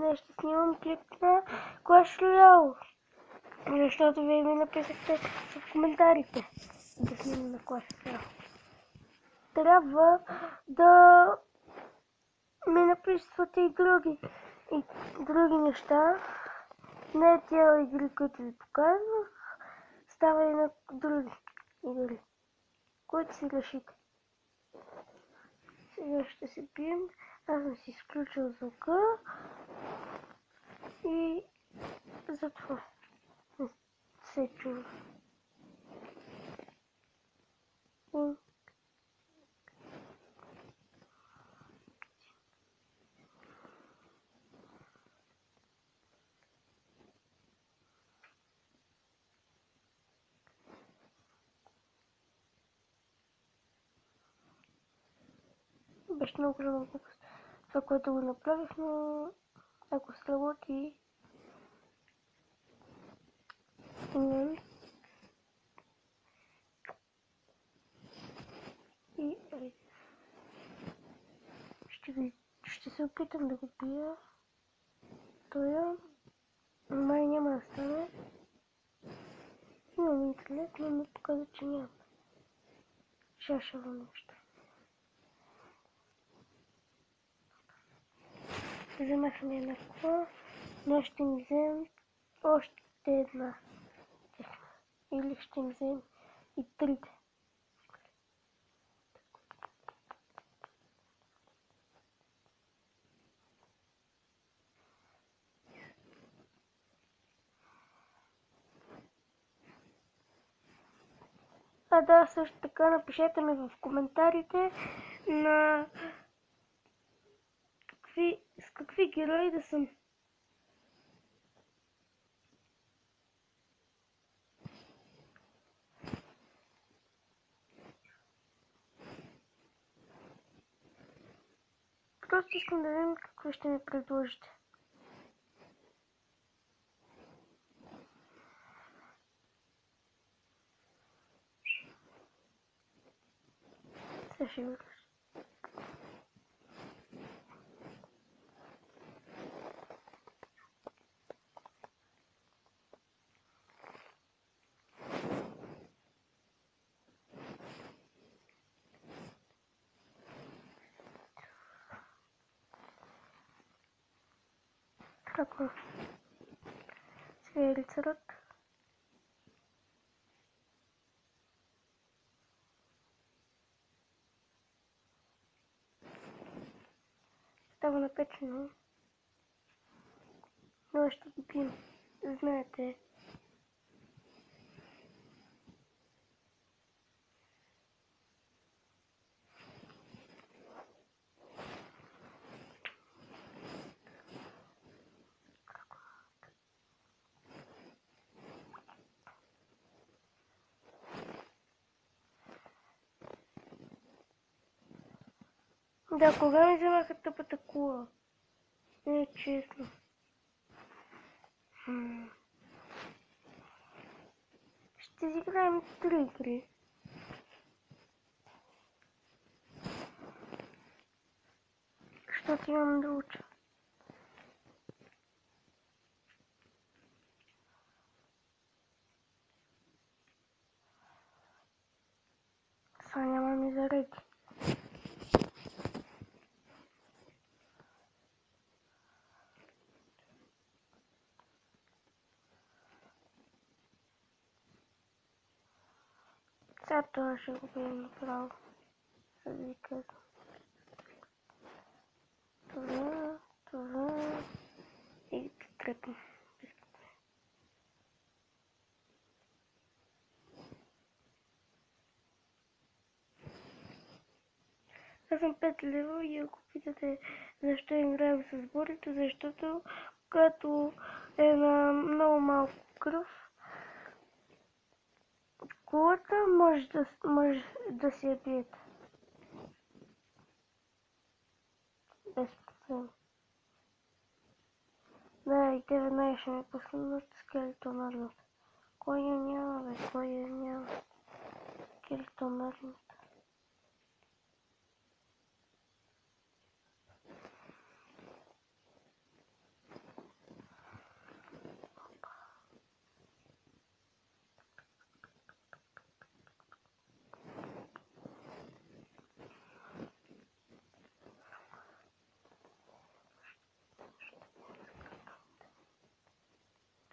днес ще снимам клип на Clash Royale. Защото вие ми написахте в коментарите да снимам на Clash Royale. Трябва да ми написвате и други неща. Не тия игри, които ви показвах. Става и на други игри, които си решите. Сега ще се бием. Аз съм си изключил звука и затова не се чува. Беше много голяма глупост това, което го направих, но ако сработи и ще се опитам да го бия. Тоя май няма да стане. Имам интернет, но ми показва, че няма. Шашево нещо. Вземахме една кола, но ще им вземем още една. Или ще им вземем и трите. А да, също така напишете ми в коментарите с какви герои да съм. Просто искам да видим какво ще ми предложите. Сега ще видиш. Така. Сега е рицарът. Става напечено. Но ще ги пием. Знаете. Да, кога ми вземаха тъпата кула? Не е честно. Ще изиграем 3 игри. Защото имам да уча. Сега няма ми зареди. Сега това ще го бием направо. Съвикът. Това и тръпна. Аз съм 5 лева и ако питате защо играем с бурито, защото като е на много малко кръв, кулата може да се я биете. Без проблем. Да, и те веднага ще ме пуснат скелетон армията. Кой я няма, бе? Кой я няма? Скелетон армията.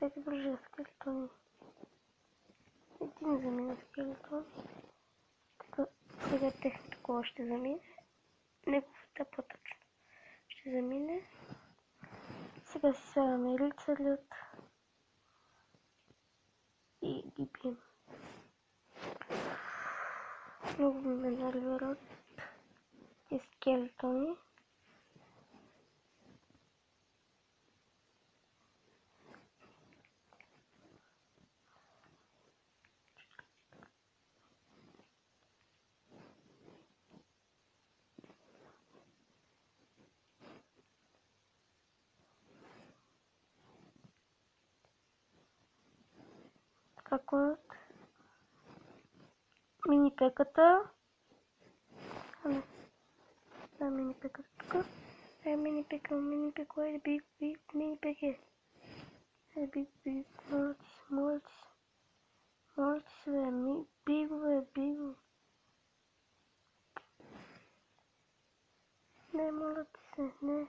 5 бържа скелетони. Един замина скелетон. Така, сега техното кола ще замине. Неговата по-точно ще замине. Сега си слагаме рицарят и ги бием. Много ме нервират тези скелетони. Така, мини пеката. Да, мини пеката тук. Мини пека, айде биг, мини пеке. Айде биг, моля ти се, биго. Не, моля ти се, не.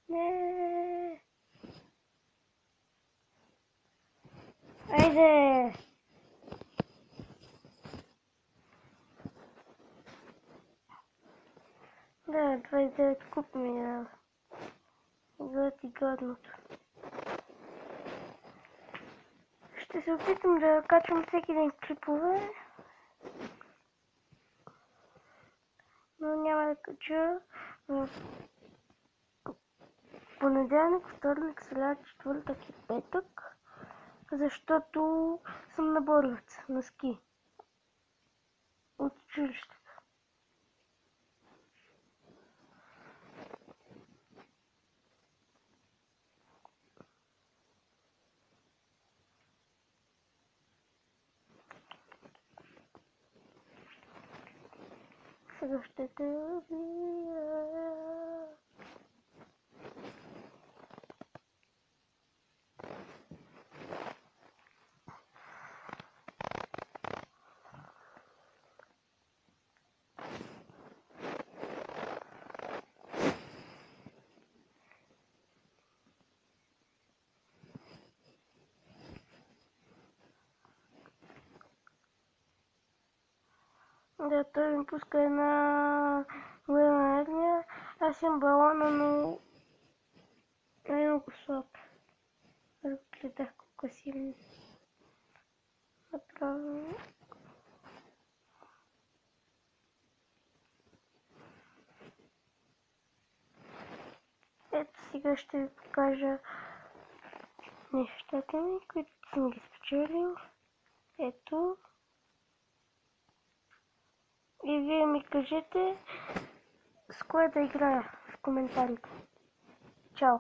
Не. Айде! Да, 29 куп ми дава. Гледа ти гадното. Ще се опитам да качвам всеки ден клипове. Но няма да кача в понеделник, вторник, сряда, четвъртък и петък. Защото съм на Боровец, на ски. От училището. Сега ще те убия. Да, той ми пуска една голяма армия. Аз имам балона, но е много слаб. Гледах колко силен. Направо. Ето сега ще ви покажа нещата ми, които съм ги спечелил. Ето. И вие ми кажете с кое да играя в коментарите. Чао!